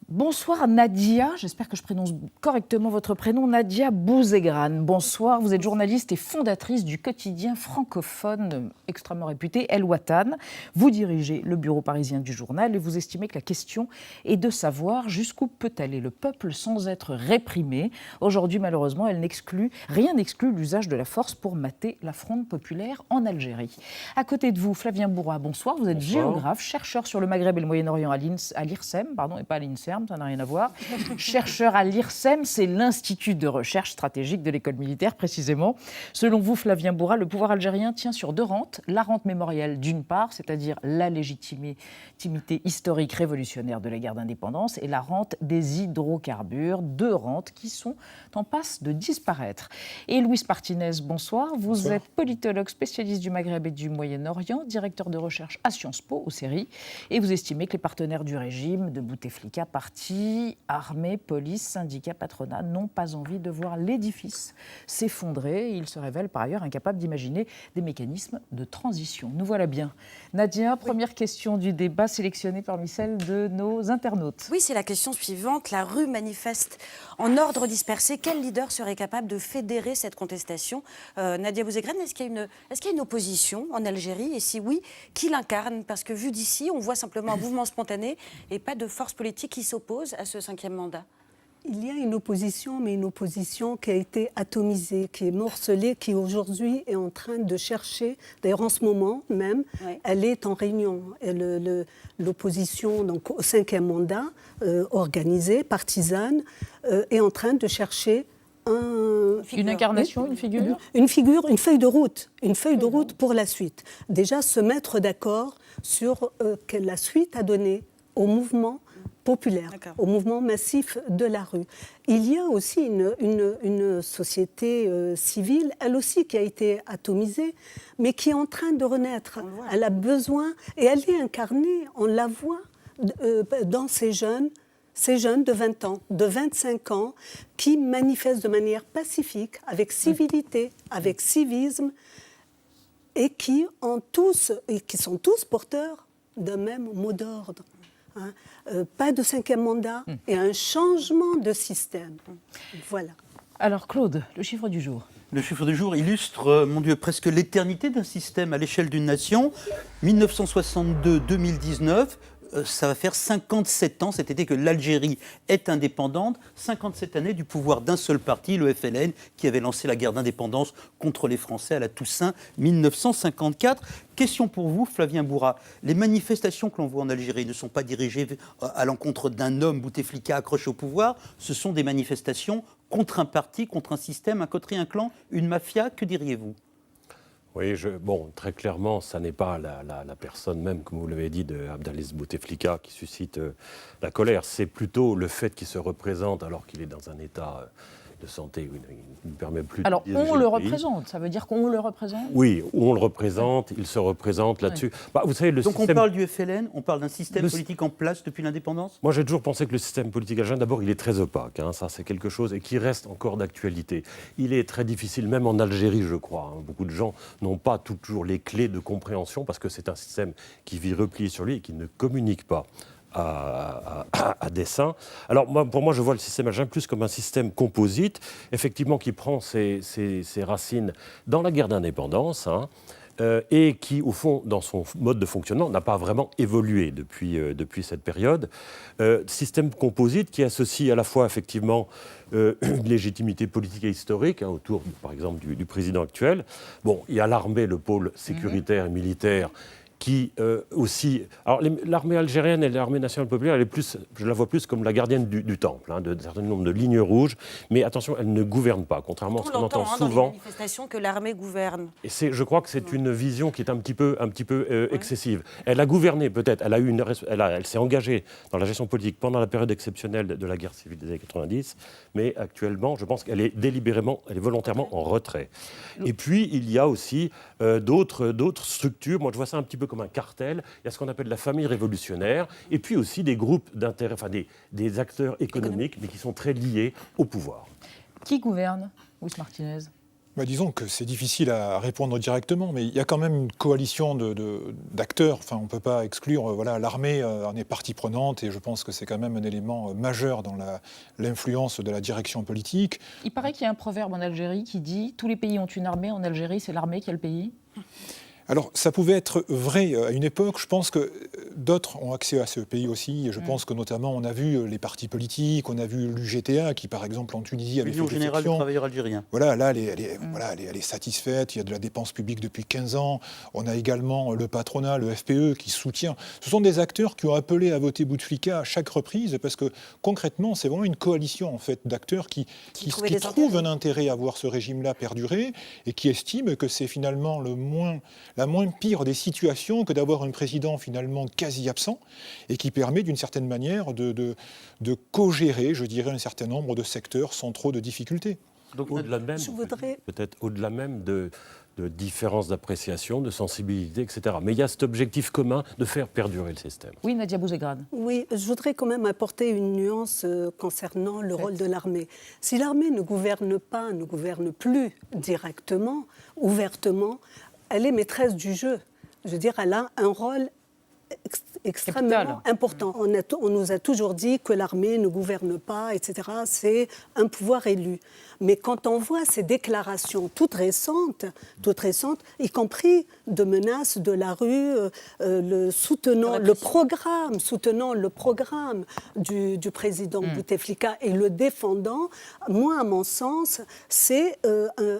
Bonsoir Nadia, j'espère que je prononce correctement votre prénom, Nadia Bouzégrane. Bonsoir, vous êtes journaliste et fondatrice du quotidien francophone extrêmement réputé El Watan. Vous dirigez le bureau parisien du journal et vous estimez que la question est de savoir jusqu'où peut aller le peuple sans être réprimé. Aujourd'hui, malheureusement, rien n'exclut l'usage de la force pour mater la fronde populaire en Algérie. À côté de vous, Flavien Bourrat, bonsoir. Vous êtes géographe, chercheur sur le Maghreb et le Moyen-Orient à l'IRSEM, et pas à l'INSERM. Ça n'a rien à voir. Chercheur à l'IRSEM, c'est l'Institut de recherche stratégique de l'école militaire, précisément. Selon vous, Flavien Bourrat, le pouvoir algérien tient sur deux rentes. La rente mémorielle, d'une part, c'est-à-dire la légitimité historique révolutionnaire de la guerre d'indépendance, et la rente des hydrocarbures, deux rentes qui sont en passe de disparaître. Et Louis Martinez, bonsoir. Vous êtes politologue spécialiste du Maghreb et du Moyen-Orient, directeur de recherche à Sciences Po, au CERI, et vous estimez que les partenaires du régime de Bouteflika, partis, armée, police, syndicats, patronat, n'ont pas envie de voir l'édifice s'effondrer. Ils se révèlent par ailleurs incapables d'imaginer des mécanismes de transition. Nous voilà bien. Nadia, première question du débat sélectionnée parmi celles de nos internautes. Oui, c'est la question suivante. La rue manifeste en ordre dispersé. Quel leader serait capable de fédérer cette contestation ? Nadia Bouzégrane, est-ce qu'il y a une opposition en Algérie ? Et si oui, qui l'incarne ? Parce que vu d'ici, on voit simplement un mouvement spontané et pas de force politique qui s'oppose à ce 5e mandat. Il y a une opposition, mais une opposition qui a été atomisée, qui est morcelée, qui aujourd'hui est en train de chercher, d'ailleurs en ce moment même, elle est en réunion. L'opposition donc, au 5e mandat, organisée, partisane, est en train de chercher une incarnation, une figure ? Une figure, une feuille de route. Une feuille de route pour la suite. Déjà se mettre d'accord sur la suite à donner au mouvement populaire, au mouvement massif de la rue. Il y a aussi une société civile, elle aussi qui a été atomisée, mais qui est en train de renaître. Elle a besoin, et elle est incarnée, on la voit dans ces jeunes de 20 ans, de 25 ans, qui manifestent de manière pacifique, avec civilité, avec civisme, et qui sont tous porteurs d'un même mot d'ordre. Pas de 5e mandat et un changement de système. Voilà. Alors Claude, le chiffre du jour. Le chiffre du jour illustre, mon Dieu, presque l'éternité d'un système à l'échelle d'une nation. 1962-2019, ça va faire 57 ans cet été que l'Algérie est indépendante, 57 années du pouvoir d'un seul parti, le FLN, qui avait lancé la guerre d'indépendance contre les Français à la Toussaint 1954. Question pour vous, Flavien Bourrat. Les manifestations que l'on voit en Algérie ne sont pas dirigées à l'encontre d'un homme, Bouteflika, accroché au pouvoir. Ce sont des manifestations contre un parti, contre un système, un coterie, un clan, une mafia. Que diriez-vous ? Oui, très clairement, ça n'est pas la personne même, comme vous l'avez dit, de Abdelaziz Bouteflika qui suscite la colère. C'est plutôt le fait qu'il se représente alors qu'il est dans un état de santé où il ne permet plus de diriger on le pays. représente, ça veut dire qu'on le représente ? Oui, on le représente, il se représente là-dessus. Vous savez, Donc on parle du FLN, on parle d'un système politique en place depuis l'indépendance ? Moi j'ai toujours pensé que le système politique algérien, d'abord il est très opaque, ça c'est quelque chose, et qui reste encore d'actualité. Il est très difficile, même en Algérie je crois. Beaucoup de gens n'ont pas toujours les clés de compréhension parce que c'est un système qui vit replié sur lui et qui ne communique pas à dessein. Alors pour moi, je vois le système algérien plus comme un système composite, effectivement, qui prend ses racines dans la guerre d'indépendance, et qui, au fond, dans son mode de fonctionnement, n'a pas vraiment évolué depuis cette période. Système composite qui associe à la fois, effectivement, une légitimité politique et historique, autour, par exemple, du président actuel. Bon, il y a l'armée, le pôle sécuritaire et militaire, qui aussi... Alors l'armée algérienne et l'armée nationale populaire, je la vois plus comme la gardienne du temple, d'un certain nombre de lignes rouges, mais attention, elle ne gouverne pas, contrairement à ce qu'on entend souvent. Dans les manifestations que l'armée gouverne. Et je crois que c'est une vision qui est un petit peu excessive. Elle a gouverné peut-être, elle s'est engagée dans la gestion politique pendant la période exceptionnelle de la guerre civile des années 90, mais actuellement, je pense qu'elle est volontairement en retrait. Et puis, il y a aussi d'autres structures, moi je vois ça un petit peu comme un cartel, il y a ce qu'on appelle la famille révolutionnaire, et puis aussi des groupes d'intérêt, enfin des acteurs économiques, mais qui sont très liés au pouvoir. Qui gouverne, Louis Martinez ? Disons que c'est difficile à répondre directement, mais il y a quand même une coalition d'acteurs. Enfin, on ne peut pas exclure. L'armée en est partie prenante et je pense que c'est quand même un élément majeur dans l'influence de la direction politique. Il paraît qu'il y a un proverbe en Algérie qui dit « Tous les pays ont une armée, en Algérie c'est l'armée qui a le pays ». Alors, ça pouvait être vrai à une époque. Je pense que d'autres ont accès à ce pays aussi. Et je pense que notamment, on a vu les partis politiques, on a vu l'UGTA, qui par exemple en Tunisie avait fait l'Union générale des travailleurs algériens. Voilà, là, elle est satisfaite. Il y a de la dépense publique depuis 15 ans. On a également le patronat, le FPE, qui soutient. Ce sont des acteurs qui ont appelé à voter Bouteflika à chaque reprise, parce que concrètement, c'est vraiment une coalition en fait d'acteurs qui trouvent un intérêt à voir ce régime-là perdurer et qui estiment que c'est finalement la moins pire des situations que d'avoir un président finalement quasi absent et qui permet d'une certaine manière de co-gérer, je dirais, un certain nombre de secteurs sans trop de difficultés. Donc au-delà même, peut-être au-delà même de différences d'appréciation, de sensibilité, etc. Mais il y a cet objectif commun de faire perdurer le système. Oui, Nadia Bouzégrane. Oui, je voudrais quand même apporter une nuance concernant le rôle de l'armée. Si l'armée ne gouverne plus directement, ouvertement, elle est maîtresse du jeu. Je veux dire, elle a un rôle extrêmement important. On nous a toujours dit que l'armée ne gouverne pas, etc. C'est un pouvoir élu. Mais quand on voit ces déclarations toutes récentes, y compris de menaces de la rue, soutenant le programme du président Bouteflika et le défendant, moi, à mon sens, c'est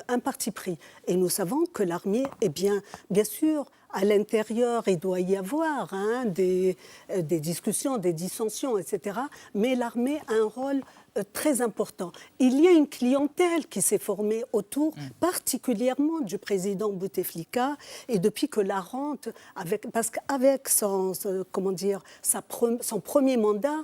un parti pris. Et nous savons que l'armée est bien sûr, à l'intérieur, il doit y avoir des discussions, des dissensions, etc. Mais l'armée a un rôle très important. Il y a une clientèle qui s'est formée autour, particulièrement du président Bouteflika, et depuis que la rente, parce qu'avec son premier mandat,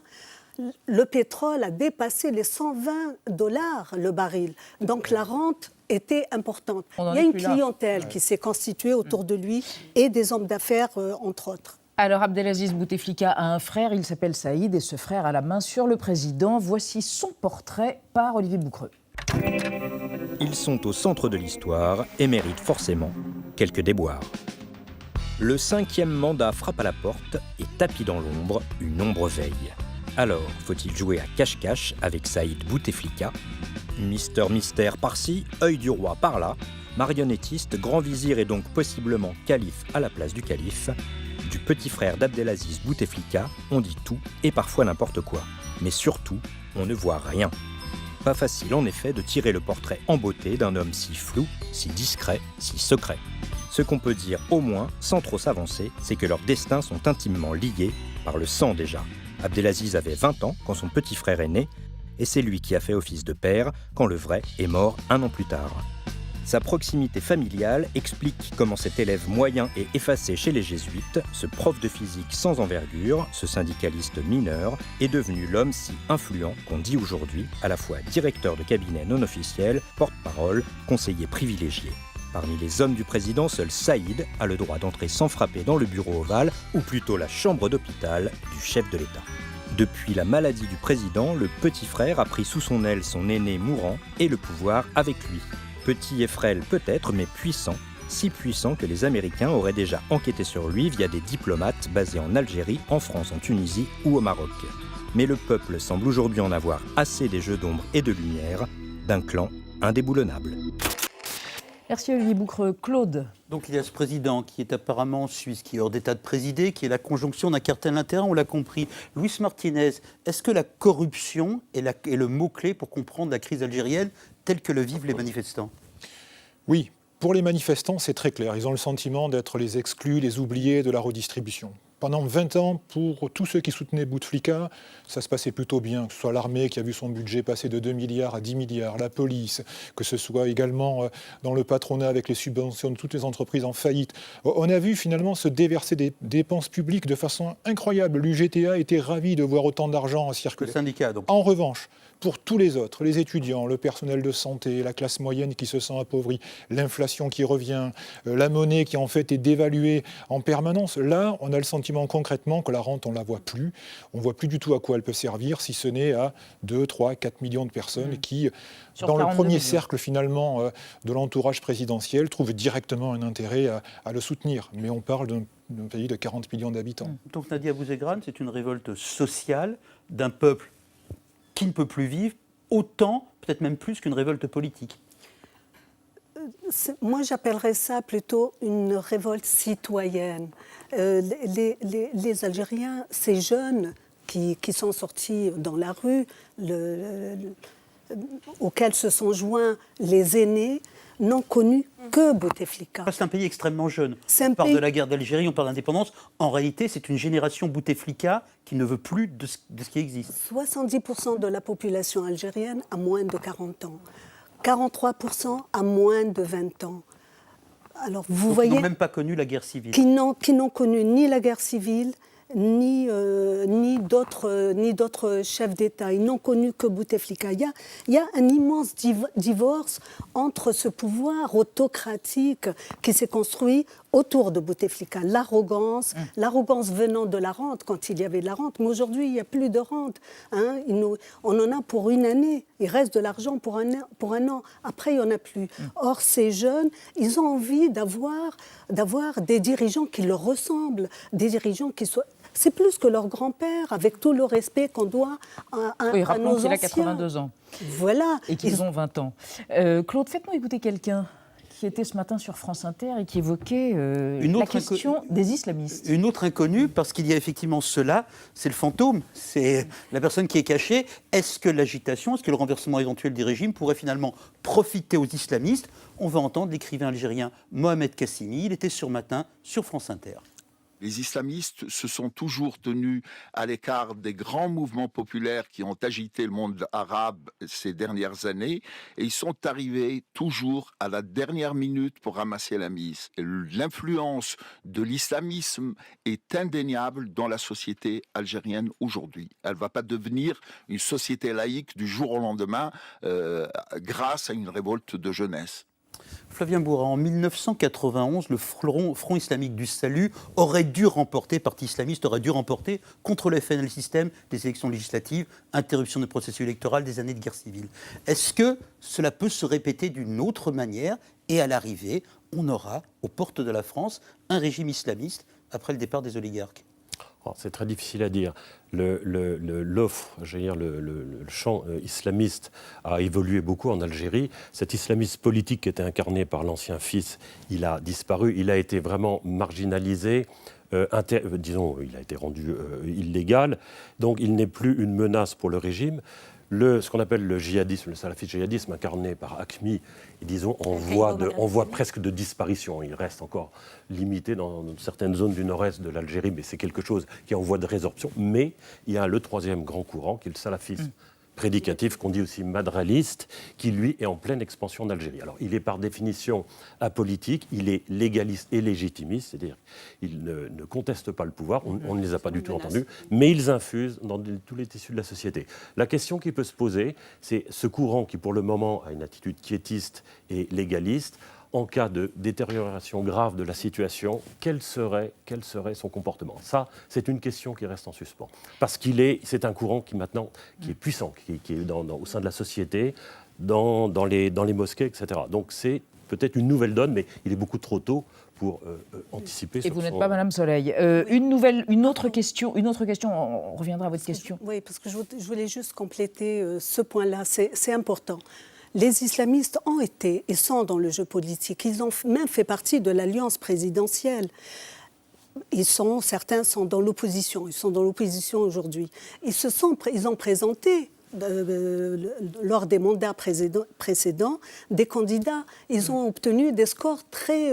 le pétrole a dépassé les $120 le baril. Donc la rente était importante. Il y a une clientèle qui s'est constituée autour de lui et des hommes d'affaires, entre autres. Alors Abdelaziz Bouteflika a un frère, il s'appelle Saïd, et ce frère a la main sur le président. Voici son portrait par Olivier Boucreux. Ils sont au centre de l'histoire et méritent forcément quelques déboires. Le 5e mandat frappe à la porte et tapis dans l'ombre, une ombre veille. Alors, faut-il jouer à cache-cache avec Saïd Bouteflika? Mister Mystère par-ci, œil du roi par-là, marionnettiste, grand vizir et donc possiblement calife à la place du calife. Du petit frère d'Abdelaziz Bouteflika, on dit tout et parfois n'importe quoi. Mais surtout, on ne voit rien. Pas facile en effet de tirer le portrait en beauté d'un homme si flou, si discret, si secret. Ce qu'on peut dire au moins, sans trop s'avancer, c'est que leurs destins sont intimement liés, par le sang déjà. Abdelaziz avait 20 ans quand son petit frère est né, et c'est lui qui a fait office de père quand le vrai est mort 1 an plus tard. Sa proximité familiale explique comment cet élève moyen et effacé chez les jésuites, ce prof de physique sans envergure, ce syndicaliste mineur, est devenu l'homme si influent qu'on dit aujourd'hui à la fois directeur de cabinet non officiel, porte-parole, conseiller privilégié. Parmi les hommes du président, seul Saïd a le droit d'entrer sans frapper dans le bureau ovale, ou plutôt la chambre d'hôpital du chef de l'État. Depuis la maladie du président, le petit frère a pris sous son aile son aîné mourant et le pouvoir avec lui. Petit et frêle peut-être, mais puissant, si puissant que les Américains auraient déjà enquêté sur lui via des diplomates basés en Algérie, en France, en Tunisie ou au Maroc. Mais le peuple semble aujourd'hui en avoir assez des jeux d'ombre et de lumière, d'un clan indéboulonnable. Merci Olivier Boucreux. Claude. Donc il y a ce président qui est apparemment suisse, qui est hors d'état de présider, qui est la conjonction d'un cartel interne, on l'a compris. Luis Martinez, est-ce que la corruption est le mot-clé pour comprendre la crise algérienne telle que le vivent les manifestants? Oui, pour les manifestants, c'est très clair. Ils ont le sentiment d'être les exclus, les oubliés de la redistribution. Pendant 20 ans, pour tous ceux qui soutenaient Bouteflika, ça se passait plutôt bien, que ce soit l'armée qui a vu son budget passer de 2 milliards à 10 milliards, la police, que ce soit également dans le patronat avec les subventions de toutes les entreprises en faillite. On a vu finalement se déverser des dépenses publiques de façon incroyable. L'UGTA était ravi de voir autant d'argent circuler. Le syndicat, donc. En revanche, pour tous les autres, les étudiants, le personnel de santé, la classe moyenne qui se sent appauvrie, l'inflation qui revient, la monnaie qui en fait est dévaluée en permanence, là, on a le sentiment effectivement concrètement que la rente, on ne la voit plus. On ne voit plus du tout à quoi elle peut servir, si ce n'est à 2, 3, 4 millions de personnes qui, dans le premier cercle finalement de l'entourage présidentiel, trouvent directement un intérêt à le soutenir. Mais on parle d'un pays de 40 millions d'habitants. Donc Nadia Bouzégrane, c'est une révolte sociale d'un peuple qui ne peut plus vivre, autant, peut-être même plus qu'une révolte politique. Moi, j'appellerais ça plutôt une révolte citoyenne. Les Algériens, ces jeunes qui sont sortis dans la rue, auxquels se sont joints les aînés, n'ont connu que Bouteflika. C'est un pays extrêmement jeune. On parle de la guerre d'Algérie, on parle d'indépendance. En réalité, c'est une génération Bouteflika qui ne veut plus de ce qui existe. 70% de la population algérienne a moins de 40 ans. 43% à moins de 20 ans. Alors, vous voyez, qui n'ont même pas connu la guerre civile. Qui n'ont connu ni la guerre civile, ni d'autres chefs d'État. Ils n'ont connu que Bouteflika. Il y a un immense divorce entre ce pouvoir autocratique qui s'est construit autour de Bouteflika. L'arrogance venant de la rente, quand il y avait de la rente. Mais aujourd'hui, il n'y a plus de rente. On en a pour une année. Il reste de l'argent pour un an. Après, il n'y en a plus. Or, ces jeunes, ils ont envie d'avoir des dirigeants qui leur ressemblent, des dirigeants qui soient... C'est plus que leur grand-père, avec tout le respect qu'on doit à nos anciens. Rappelons qu'il a 82 ans. Voilà. Et qu'ils ont 20 ans. Claude, faites-nous écouter quelqu'un qui était ce matin sur France Inter et qui évoquait la question des islamistes. Une autre inconnue, parce qu'il y a effectivement cela, c'est le fantôme, c'est la personne qui est cachée. Est-ce que l'agitation, est-ce que le renversement éventuel du régime pourrait finalement profiter aux islamistes? On va entendre l'écrivain algérien Mohamed Kassimi, il était sur Matin sur France Inter. Les islamistes se sont toujours tenus à l'écart des grands mouvements populaires qui ont agité le monde arabe ces dernières années et ils sont arrivés toujours à la dernière minute pour ramasser la mise. L'influence de l'islamisme est indéniable dans la société algérienne aujourd'hui. Elle ne va pas devenir une société laïque du jour au lendemain grâce à une révolte de jeunesse. Flavien Bourra, en 1991, le Front islamique du salut parti islamiste aurait dû remporter contre le FNL système des élections législatives, interruption du processus électoral, des années de guerre civile. Est-ce que cela peut se répéter d'une autre manière et à l'arrivée, on aura aux portes de la France un régime islamiste après le départ des oligarques? C'est très difficile à dire. L'offre, le champ islamiste a évolué beaucoup en Algérie. Cet islamisme politique qui était incarné par l'ancien fils, il a disparu, il a été vraiment marginalisé. Disons, il a été rendu illégal. Donc il n'est plus une menace pour le régime. Ce qu'on appelle le djihadisme, le salafisme djihadisme incarné par Haqqani, disons, en voie presque de disparition. Il reste encore limité dans certaines zones du nord-est de l'Algérie, mais c'est quelque chose qui est en voie de résorption. Mais il y a le troisième grand courant, qui est le salafisme prédicatif, qu'on dit aussi madraliste, qui lui est en pleine expansion en Algérie. Alors il est par définition apolitique, il est légaliste et légitimiste, c'est-à-dire il ne conteste pas le pouvoir, on ne les a pas du tout entendus, mais ils infusent dans tous les tissus de la société. La question qui peut se poser, c'est ce courant qui pour le moment a une attitude quiétiste et légaliste. En cas de détérioration grave de la situation, quel serait son comportement? Ça, c'est une question qui reste en suspens. Parce c'est un courant qui est puissant, qui est au sein de la société, dans les mosquées, etc. Donc c'est peut-être une nouvelle donne, mais il est beaucoup trop tôt pour anticiper. Et vous n'êtes pas Madame Soleil. Une autre question, on reviendra à votre question. Oui, parce que je voulais juste compléter ce point-là, c'est important. Les islamistes ont été et sont dans le jeu politique. Ils ont même fait partie de l'alliance présidentielle. Certains sont dans l'opposition. Ils sont dans l'opposition aujourd'hui. Ils ont présenté lors des mandats précédents des candidats. Ils ont obtenu des scores très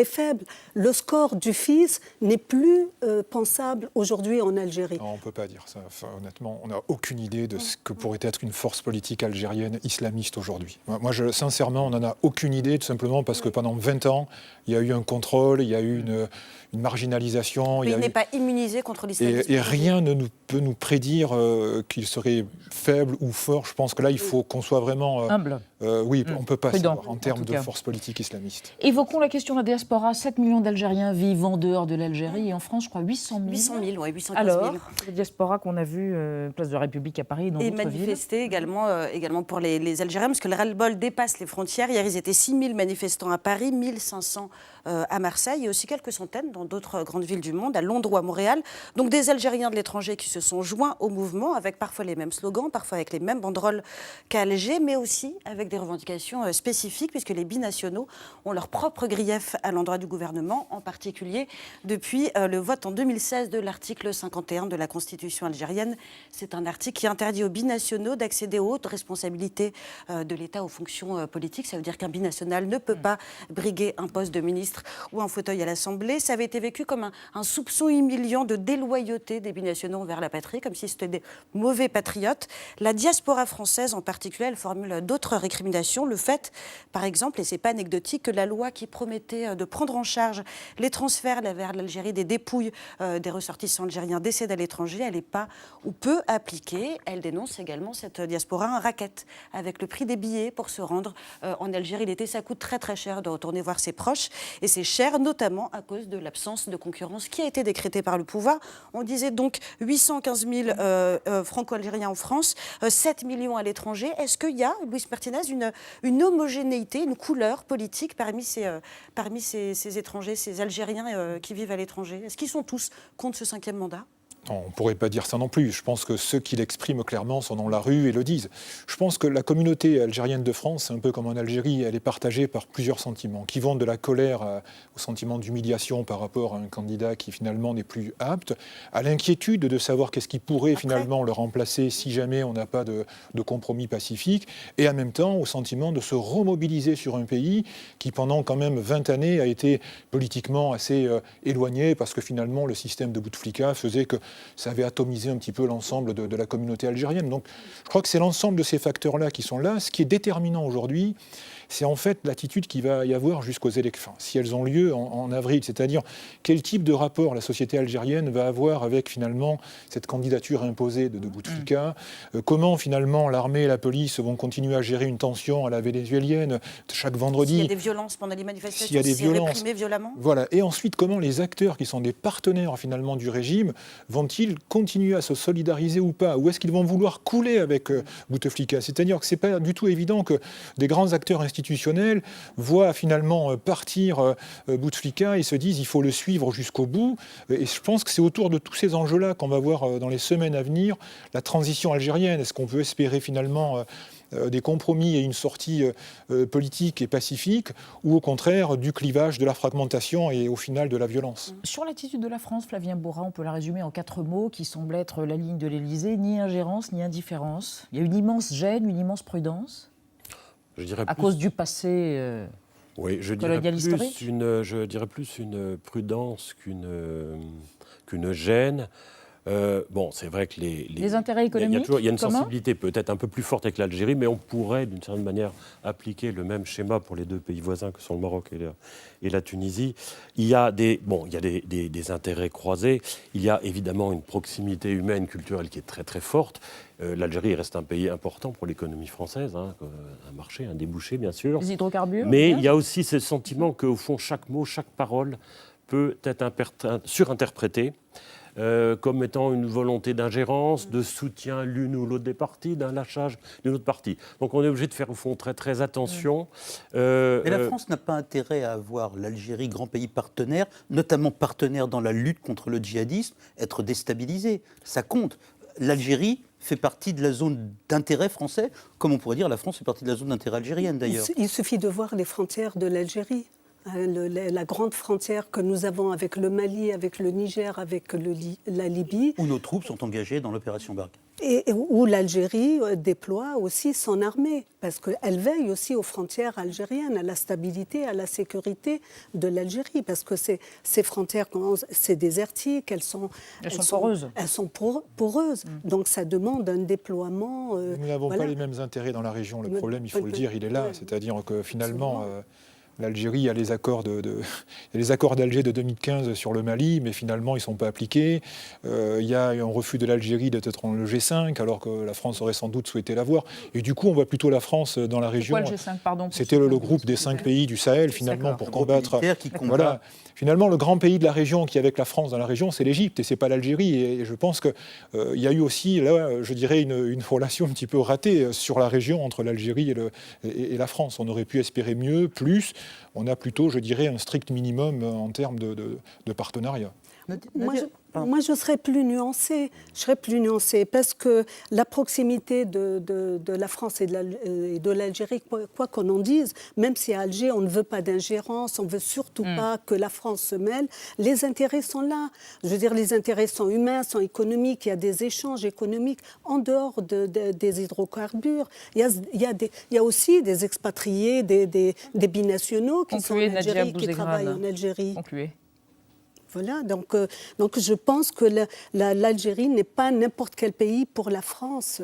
faibles. Le score du fils n'est plus pensable aujourd'hui en Algérie. Non, on ne peut pas dire ça. Enfin, honnêtement, on n'a aucune idée de ce que pourrait être une force politique algérienne islamiste aujourd'hui. Moi, sincèrement, on n'en a aucune idée, tout simplement parce que pendant 20 ans, il y a eu un contrôle, il y a eu une marginalisation. Mais il n'est pas immunisé contre l'islamisme. Et rien ne peut nous prédire qu'il serait faible ou fort. Je pense que là, il faut qu'on soit vraiment Oui, on ne peut pas Prudent, savoir en termes en tout de cas. force politique islamiste. Évoquons la question de la diaspora. 7 millions d'Algériens vivent en dehors de l'Algérie et en France, je crois, 800 000. 800 000, oui, 815 Alors, 000. la diaspora qu'on a vue place de la République à Paris et dans Et d'autres villes. manifester également pour les Algériens, parce que le ras-le-bol dépasse les frontières. Hier, ils étaient 6 000 manifestants à Paris, 1 500 à Marseille et aussi quelques centaines dans d'autres grandes villes du monde, à Londres ou à Montréal. Donc des Algériens de l'étranger qui se sont joints au mouvement avec parfois les mêmes slogans, parfois avec les mêmes banderoles qu'à Alger, mais aussi avec des revendications spécifiques, puisque les binationaux ont leur propre grief à l'endroit du gouvernement, en particulier depuis le vote en 2016 de l'article 51 de la Constitution algérienne. C'est un article qui interdit aux binationaux d'accéder aux hautes responsabilités de l'État, aux fonctions politiques. Ça veut dire qu'un binational ne peut pas briguer un poste de ministre ou un fauteuil à l'Assemblée. Ça avait été vécu comme un soupçon humiliant de déloyauté des binationaux envers la patrie, comme si c'était des mauvais patriotes. La diaspora française en particulier, elle formule d'autres récriminations. Le fait, par exemple, et c'est pas anecdotique, que la loi qui promettait de prendre en charge les transferts vers l'Algérie des dépouilles des ressortissants algériens décédés à l'étranger, elle n'est pas ou peu appliquée. Elle dénonce également, cette diaspora, un racket avec le prix des billets pour se rendre en Algérie. Ça coûte très très cher de retourner voir ses proches. Et c'est cher, notamment à cause de l'absence de concurrence qui a été décrétée par le pouvoir. On disait donc 815 000 franco-algériens en France, 7 millions à l'étranger. Est-ce qu'il y a, Louis Martinez, une homogénéité, une couleur politique parmi ces étrangers, ces Algériens qui vivent à l'étranger? Est-ce qu'ils sont tous contre ce 5e mandat? Non, on ne pourrait pas dire ça non plus. Je pense que ceux qui l'expriment clairement sont dans la rue et le disent. Je pense que la communauté algérienne de France, un peu comme en Algérie, elle est partagée par plusieurs sentiments, qui vont de la colère au sentiment d'humiliation par rapport à un candidat qui finalement n'est plus apte, à l'inquiétude de savoir qu'est-ce qui pourrait finalement le remplacer si jamais on n'a pas de compromis pacifique, et en même temps au sentiment de se remobiliser sur un pays qui pendant quand même 20 années a été politiquement assez éloigné, parce que finalement le système de Bouteflika faisait que ça avait atomisé un petit peu l'ensemble de la communauté algérienne. Donc je crois que c'est l'ensemble de ces facteurs-là qui sont là. Ce qui est déterminant aujourd'hui, c'est en fait l'attitude qu'il va y avoir jusqu'aux élections, si elles ont lieu en avril. C'est-à-dire quel type de rapport la société algérienne va avoir avec finalement cette candidature imposée de Bouteflika, comment finalement l'armée et la police vont continuer à gérer une tension à la vénézuélienne chaque vendredi. S'il y a des violences pendant les manifestations, s'il y a des violences, réprimé violemment. Voilà. Et ensuite, comment les acteurs qui sont des partenaires finalement du régime vont-ils continuer à se solidariser ou pas? Ou est-ce qu'ils vont vouloir couler avec Bouteflika? C'est-à-dire que ce n'est pas du tout évident que des grands acteurs institutionnels voient finalement partir Bouteflika et se disent il faut le suivre jusqu'au bout. Et je pense que c'est autour de tous ces enjeux-là qu'on va voir dans les semaines à venir la transition algérienne. Est-ce qu'on peut espérer finalement des compromis et une sortie politique et pacifique, ou au contraire du clivage, de la fragmentation et au final de la violence? Sur l'attitude de la France, Flavien Borra, on peut la résumer en 4 mots qui semblent être la ligne de l'Élysée: ni ingérence, ni indifférence. Il y a une immense gêne, une immense prudence Je dirais à plus... cause du passé Oui, je dirais plus une prudence qu'une gêne. Bon, c'est vrai que les intérêts économiques, il y a une sensibilité peut-être un peu plus forte avec l'Algérie, mais on pourrait d'une certaine manière appliquer le même schéma pour les deux pays voisins que sont le Maroc et la Tunisie. Il y a des intérêts croisés. Il y a évidemment une proximité humaine, culturelle qui est très très forte. L'Algérie reste un pays important pour l'économie française, un marché, un débouché bien sûr. Les hydrocarbures. Mais il y a aussi ce sentiment qu'au fond chaque mot, chaque parole peut être surinterprété comme étant une volonté d'ingérence, de soutien l'une ou l'autre des parties, d'un lâchage d'une autre partie. Donc on est obligé de faire au fond très très attention. Mais la France n'a pas intérêt à avoir l'Algérie, grand pays partenaire, notamment partenaire dans la lutte contre le djihadisme, être déstabilisée. Ça compte. L'Algérie fait partie de la zone d'intérêt français, comme on pourrait dire la France fait partie de la zone d'intérêt algérienne d'ailleurs. Il suffit de voir les frontières de l'Algérie. La grande frontière que nous avons avec le Mali, avec le Niger, avec la Libye. Où nos troupes sont engagées dans l'opération Barkhane. Et où l'Algérie déploie aussi son armée, parce qu'elle veille aussi aux frontières algériennes, à la stabilité, à la sécurité de l'Algérie, parce que ces frontières, c'est désertique, elles sont poreuses. Elles sont poreuses. Donc ça demande un déploiement. Nous n'avons pas les mêmes intérêts dans la région. Le problème, il faut le dire, il est là. C'est-à-dire que finalement... L'Algérie a les accords d'Alger de 2015 sur le Mali, mais finalement, ils ne sont pas appliqués. Il y a un refus de l'Algérie d'être dans le G5, alors que la France aurait sans doute souhaité l'avoir. Et du coup, on voit plutôt la France dans la région. Quoi, le G5, pardon, c'était le groupe des 5 pays du Sahel, finalement, pour combattre... Voilà. Finalement, le grand pays de la région qui est avec la France dans la région, c'est l'Égypte et c'est pas l'Algérie. Et je pense qu'il y a eu aussi, là, je dirais, une relation un petit peu ratée sur la région entre l'Algérie et la France. On aurait pu espérer mieux, plus. On a plutôt, je dirais, un strict minimum en termes de partenariat. Moi, je serais plus nuancée. Parce que la proximité de la France et de l'Algérie, quoi qu'on en dise, même si à Alger, on ne veut pas d'ingérence, on ne veut surtout pas que la France se mêle, les intérêts sont là. Je veux dire, les intérêts sont humains, sont économiques. Il y a des échanges économiques en dehors des hydrocarbures. Il y a aussi des expatriés, des binationaux qui sont en Algérie, qui travaillent en Algérie. Concluez. Voilà, donc je pense que l'Algérie n'est pas n'importe quel pays pour la France.